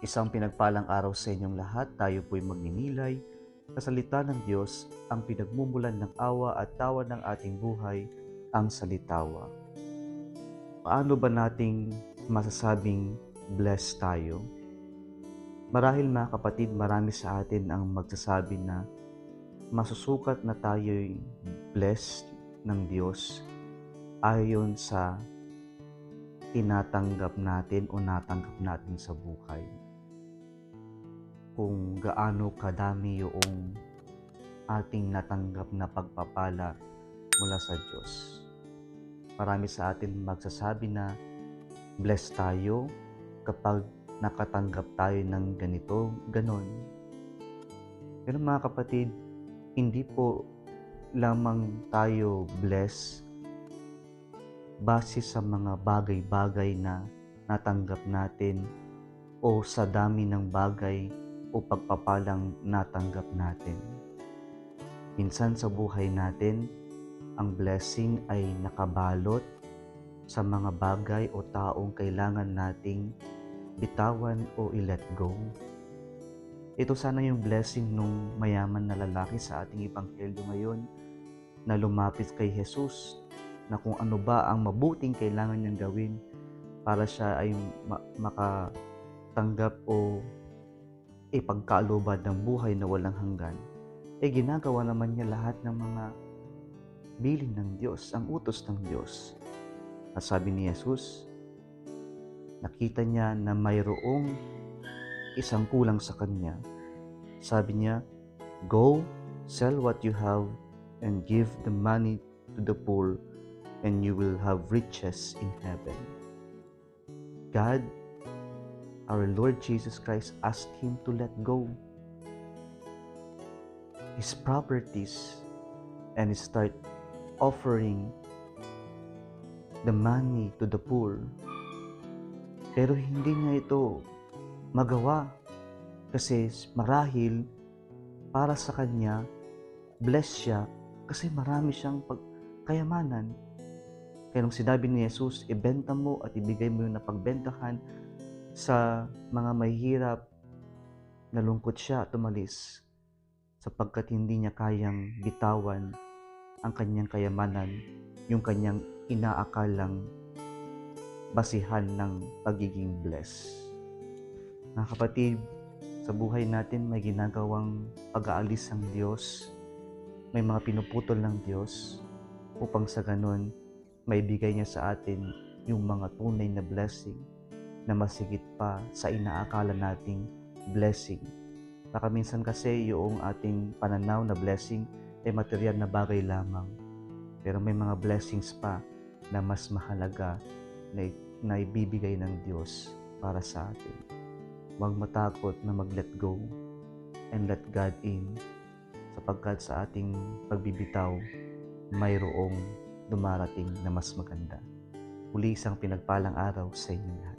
Isang pinagpalang araw sa inyong lahat. Tayo po'y magninilay sa salita ng Diyos, ang pinagmumulan ng awa at tawa ng ating buhay, ang salitawa. Paano ba nating masasabing blessed tayo? Marahil mga kapatid, marami sa atin ang magsasabi na masusukat na tayo'y blessed ng Diyos ayon sa tinatanggap natin o natanggap natin sa buhay. Kung gaano kadami yung ating natanggap na pagpapala mula sa Diyos. Marami sa atin magsasabi na blessed tayo kapag nakatanggap tayo ng ganito, ganon. Pero mga kapatid, hindi po lamang tayo blessed base sa mga bagay-bagay na natanggap natin o sa dami ng bagay o pagpapalang natanggap natin. Minsan sa buhay natin, ang blessing ay nakabalot sa mga bagay o taong kailangan nating bitawan o i-let go. Ito sana yung blessing nung mayaman na lalaki sa ating ebanghelyo ngayon na lumapit kay Jesus na kung ano ba ang mabuting kailangan niyang gawin para siya ay makatanggap o ipagkalooban ng buhay na walang hanggan, ginagawa naman niya lahat ng mga bilin ng Diyos, ang utos ng Diyos. At sabi ni Jesus, nakita niya na mayroong isang kulang sa kanya. Sabi niya, "Go, sell what you have and give the money to the poor, and you will have riches in heaven." God, our Lord Jesus Christ, asked him to let go his properties and start offering the money to the poor. Pero hindi niya ito magawa kasi marahil para sa kanya, blessed siya kasi marami siyang kayamanan. Kaya nung sinabi ni Jesus, ibenta mo at ibigay mo yung napagbentahan sa mga mahihirap, nalungkot siya at umalis sapagkat hindi niya kayang bitawan ang kanyang kayamanan, yung kanyang inaakalang basihan ng pagiging blessed. Mga kapatid, sa buhay natin may ginagawang pag-aalis ng Diyos, may mga pinuputol ng Diyos upang sa ganon may bigay niya sa atin yung mga tunay na blessing na masigit pa sa inaakala nating blessing. Baka minsan kasi yung ating pananaw na blessing ay material na bagay lamang. Pero may mga blessings pa na mas mahalaga na ibibigay ng Diyos para sa atin. Huwag matakot na mag-let go and let God in sapagkat sa ating pagbibitaw mayroong dumarating na mas maganda. Muli isang pinagpalang araw sa inyo lahat.